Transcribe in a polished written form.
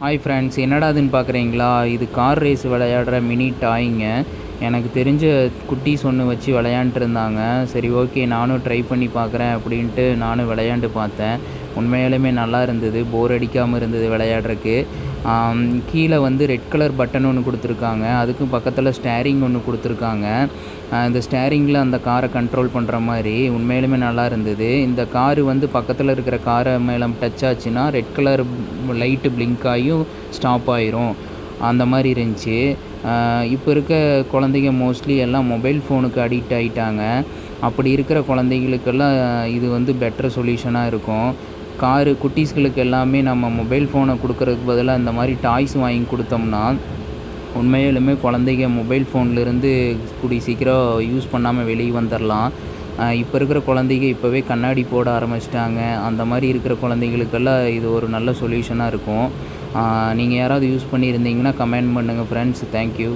Hi friends, என்னடா இதுன்னு பார்க்குறீங்களா? இது கார் ரேஸ் விளையாடுற மினி டாய்ங்க. எனக்கு தெரிஞ்ச குட்டீஸ் ஒன்று வச்சு விளையாண்ட்ருந்தாங்க. சரி, ஓகே, நானும் ட்ரை பண்ணி பார்க்குறேன் அப்படின்ட்டு நானும் விளையாண்டு பார்த்தேன். உண்மையாலுமே நல்லா இருந்தது. போர் அடிக்காமல் இருந்தது விளையாடுறக்கு. கீழே வந்து ரெட் கலர் பட்டன் ஒன்று கொடுத்துருக்காங்க. அதுக்கும் பக்கத்தில் ஸ்டேரிங் ஒன்று கொடுத்துருக்காங்க. இந்த ஸ்டேரிங்கில் அந்த காரை கண்ட்ரோல் பண்ணுற மாதிரி உண்மையிலுமே நல்லா இருந்தது. இந்த காரு வந்து பக்கத்தில் இருக்கிற காரை மேலே டச் ஆச்சுன்னா ரெட் கலர் லைட்டு பிளிங்க் ஆகியும் ஸ்டாப் ஆயிரும். அந்த மாதிரி இருந்துச்சு. இப்போ இருக்க குழந்தைங்க மோஸ்ட்லி எல்லாம் மொபைல் ஃபோனுக்கு அடிக்ட் ஆகிட்டாங்க. அப்படி இருக்கிற குழந்தைங்களுக்கெல்லாம் இது வந்து பெட்டர் சொல்யூஷனாக இருக்கும். குட்டீஸ்களுக்கு எல்லாமே நம்ம மொபைல் ஃபோனை கொடுக்கறதுக்கு பதிலாக இந்த மாதிரி டாய்ஸ் வாங்கி கொடுத்தோம்னா உண்மையிலுமே குழந்தைங்க மொபைல் ஃபோன்லேருந்து கூடிய சீக்கிரம் யூஸ் பண்ணாமல் வெளியே வந்துடலாம். இப்போ இருக்கிற குழந்தைங்க இப்போவே கண்ணாடி போட ஆரம்பிச்சிட்டாங்க. அந்த மாதிரி இருக்கிற குழந்தைங்களுக்கெல்லாம் இது ஒரு நல்ல சொல்யூஷனாக இருக்கும். நீங்கள் யாராவது யூஸ் பண்ணியிருந்தீங்கன்னா கமெண்ட் பண்ணுங்கள் ஃப்ரெண்ட்ஸ். தேங்க்யூ.